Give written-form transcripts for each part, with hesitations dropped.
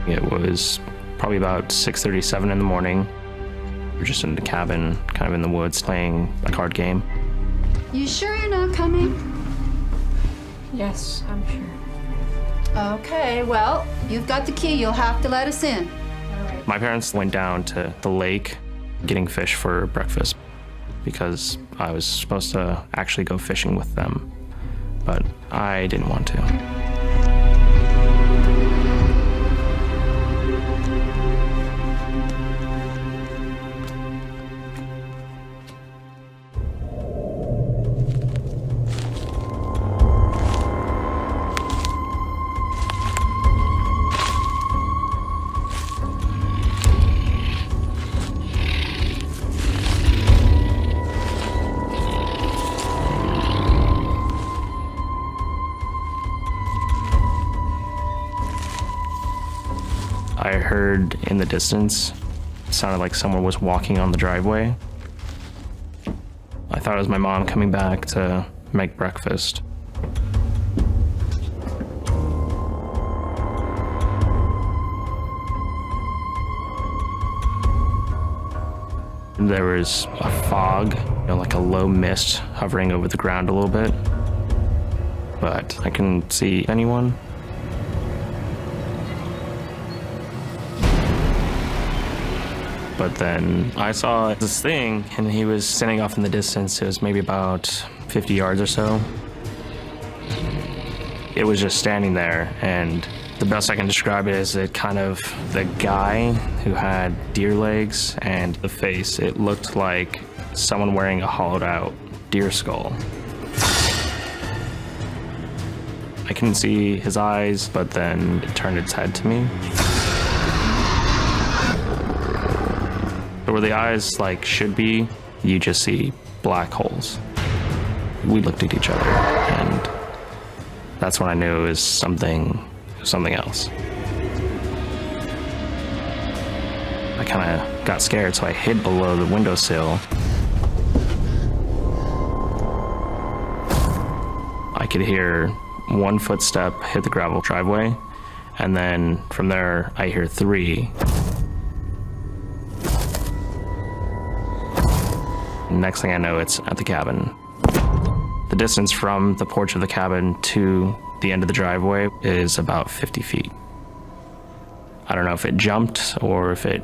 It was probably about 6:37 in the morning. We were just in the cabin, kind of in the woods, playing a card game. You sure you're not coming? Yes, I'm sure. Okay, well, you've got the key. You'll have to let us in. All right. My parents went down to the lake getting fish for breakfast because I was supposed to actually go fishing with them, but I didn't want to. I heard in the distance, it sounded like someone was walking on the driveway. I thought it was my mom coming back to make breakfast. There was a fog, like a low mist hovering over the ground a little bit, but I couldn't see anyone. But then I saw this thing, and he was standing off in the distance. It was maybe about 50 yards or so. It was just standing there, and the best I can describe it is the guy who had deer legs and the face. It looked like someone wearing a hollowed out deer skull. I couldn't see his eyes, but then it turned its head to me. Where the eyes should be, you just see black holes. We looked at each other, and that's when I knew it was something else. I kind of got scared, so I hid below the windowsill. I could hear one footstep hit the gravel driveway, and then from there I hear three. Next thing I know, it's at the cabin. The distance from the porch of the cabin to the end of the driveway is about 50 feet. I don't know if it jumped or if it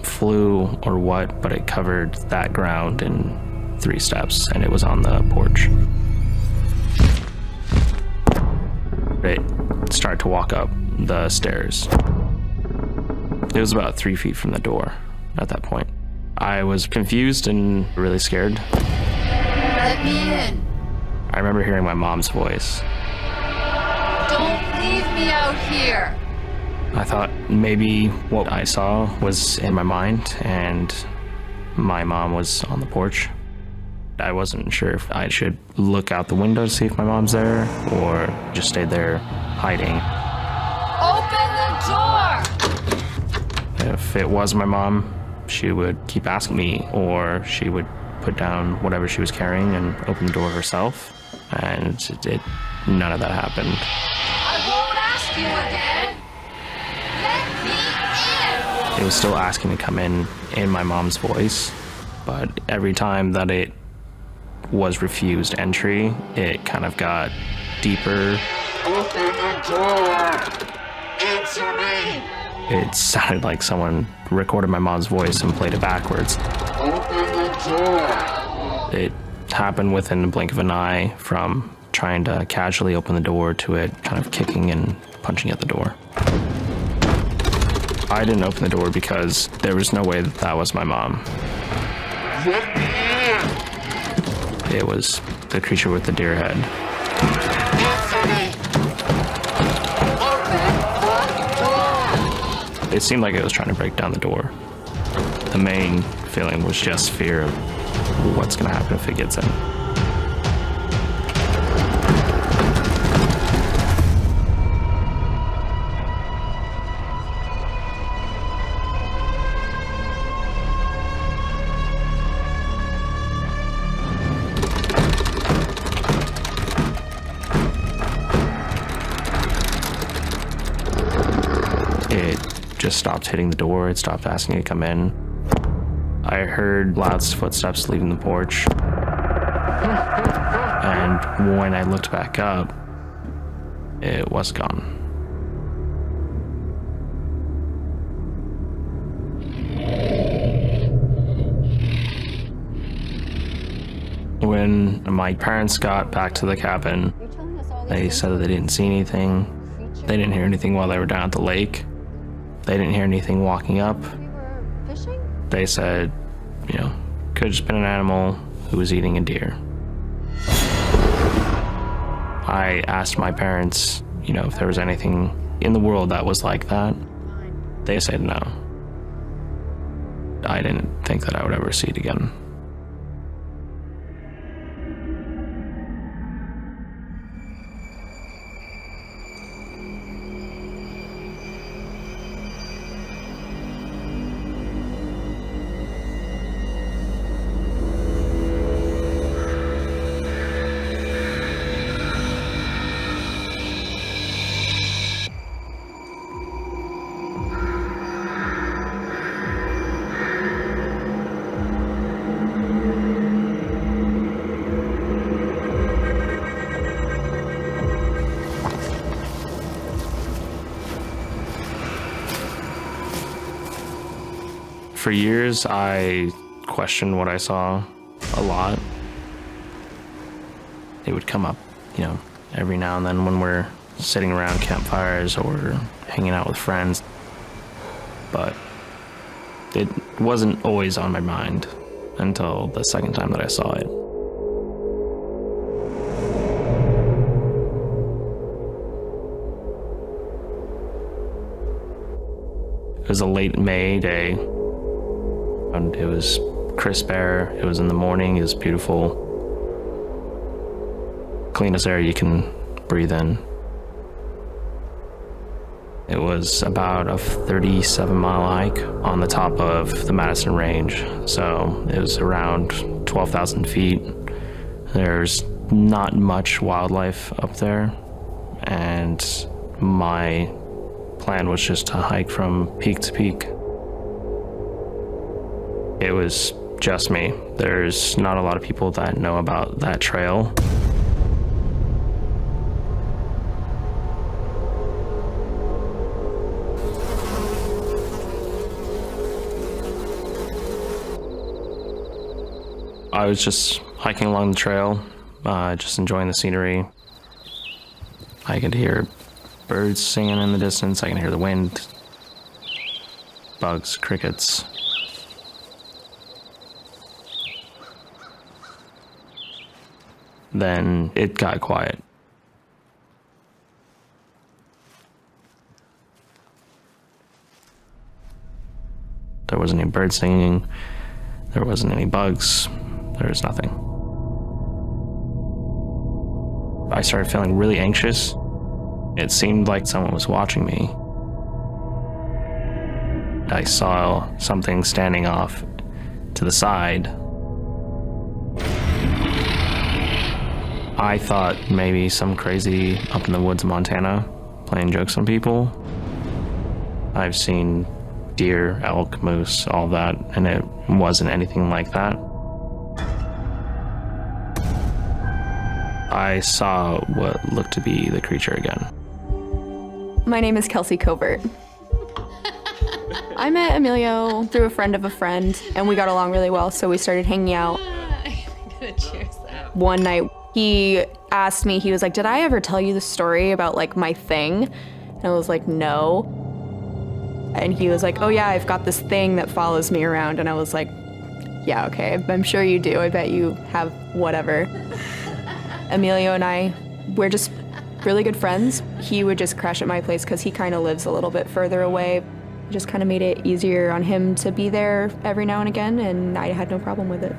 flew or what, but it covered that ground in 3 steps, and it was on the porch. It started to walk up the stairs. It was about 3 feet from the door at that point. I was confused and really scared. Let me in. I remember hearing my mom's voice. Don't leave me out here. I thought maybe what I saw was in my mind and my mom was on the porch. I wasn't sure if I should look out the window to see if my mom's there or just stay there hiding. Open the door! If it was my mom, she would keep asking me, or she would put down whatever she was carrying and open the door herself, and none of that happened. I won't ask you again. Let me in! It was still asking to come in my mom's voice, but every time that it was refused entry, it kind of got deeper. Open the door! Answer me! It sounded like someone recorded my mom's voice and played it backwards. Open the door! It happened within the blink of an eye, from trying to casually open the door to it kind of kicking and punching at the door. I didn't open the door because there was no way that was my mom. Let me in! It was the creature with the deer head. Answer me! It seemed like it was trying to break down the door. The main feeling was just fear of what's going to happen if it gets in. It just stopped hitting the door. It stopped asking me to come in. I heard loud footsteps leaving the porch. And when I looked back up, it was gone. When my parents got back to the cabin, they said that they didn't see anything. They didn't hear anything while they were down at the lake. They didn't hear anything walking up. They said, could have just been an animal who was eating a deer. I asked my parents, if there was anything in the world that was like that. They said no. I didn't think that I would ever see it again. For years, I questioned what I saw a lot. It would come up, every now and then when we're sitting around campfires or hanging out with friends. But it wasn't always on my mind until the second time that I saw it. It was a late May day. And it was crisp air, it was in the morning, it was beautiful. Cleanest air you can breathe in. It was about a 37-mile hike on the top of the Madison Range, so it was around 12,000 feet. There's not much wildlife up there, and my plan was just to hike from peak to peak. It was just me. There's not a lot of people that know about that trail. I was just hiking along the trail, just enjoying the scenery. I could hear birds singing in the distance. I can hear the wind, bugs, crickets. Then it got quiet. There wasn't any bird singing, there wasn't any bugs, there was nothing. I started feeling really anxious. It seemed like someone was watching me. I saw something standing off to the side. I thought maybe some crazy up in the woods of Montana playing jokes on people. I've seen deer, elk, moose, all that, and it wasn't anything like that. I saw what looked to be the creature again. My name is Kelsey Covert. I met Emilio through a friend of a friend, and we got along really well, so we started hanging out. I'm gonna cheers that. One night, he asked me, he was like, did I ever tell you the story about like my thing? And I was like, no. And he was like, oh yeah, I've got this thing that follows me around. And I was like, yeah, okay, I'm sure you do. I bet you have whatever. Emilio and I, we're just really good friends. He would just crash at my place because he kind of lives a little bit further away. It just kind of made it easier on him to be there every now and again, and I had no problem with it.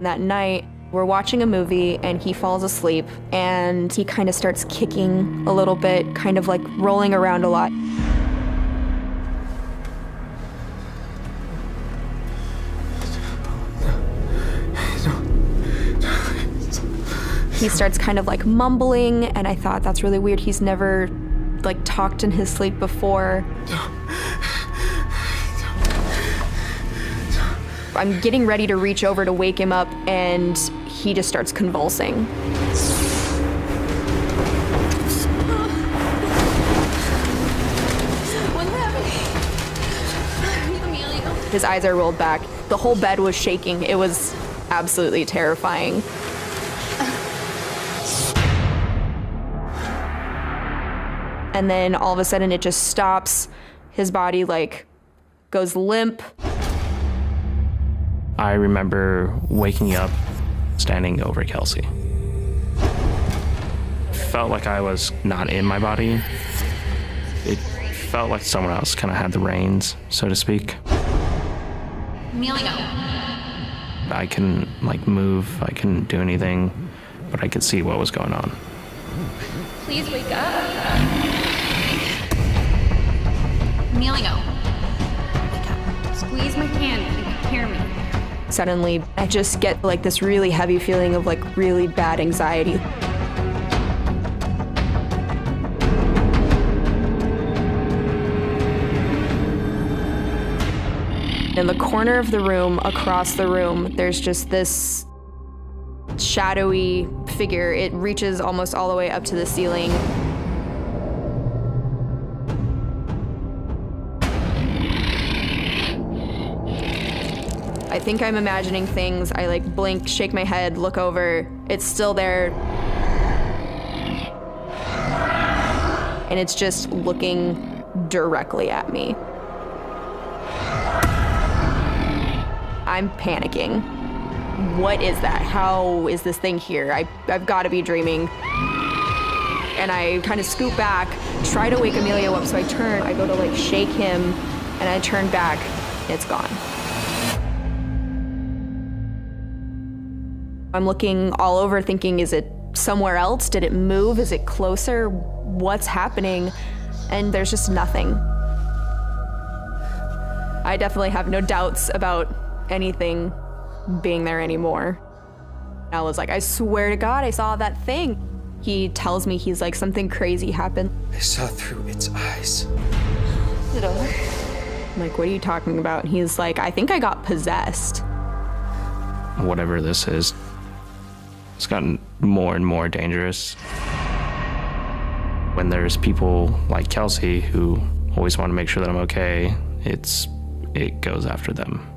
That night, we're watching a movie and he falls asleep and he kind of starts kicking a little bit, kind of like rolling around a lot. He starts kind of like mumbling, and I thought that's really weird. He's never like talked in his sleep before. I'm getting ready to reach over to wake him up, and he just starts convulsing. What's happening? Emilio. His eyes are rolled back. The whole bed was shaking. It was absolutely terrifying. And then all of a sudden it just stops. His body like goes limp. I remember waking up, standing over Kelsey. Felt like I was not in my body. It felt like someone else kind of had the reins, so to speak. Emilio. I couldn't like move, I couldn't do anything, but I could see what was going on. Please wake up. Emilio. Wake up. Squeeze my hand if you can hear me. Suddenly, I just get like this really heavy feeling of like really bad anxiety. In the corner of the room, across the room, there's just this shadowy figure. It reaches almost all the way up to the ceiling. I think I'm imagining things. I like blink, shake my head, look over. It's still there. And it's just looking directly at me. I'm panicking. What is that? How is this thing here? I've got to be dreaming. And I kind of scoot back, try to wake Emilio up, so I turn. I go to like shake him, and I turn back, and it's gone. I'm looking all over thinking, is it somewhere else? Did it move? Is it closer? What's happening? And there's just nothing. I definitely have no doubts about anything being there anymore. I was like, I swear to God, I saw that thing. He tells me, he's like, something crazy happened. I saw through its eyes. Is it over? I'm like, what are you talking about? And he's like, I think I got possessed. Whatever this is, it's gotten more and more dangerous. When there's people like Kelsey who always want to make sure that I'm okay, it goes after them.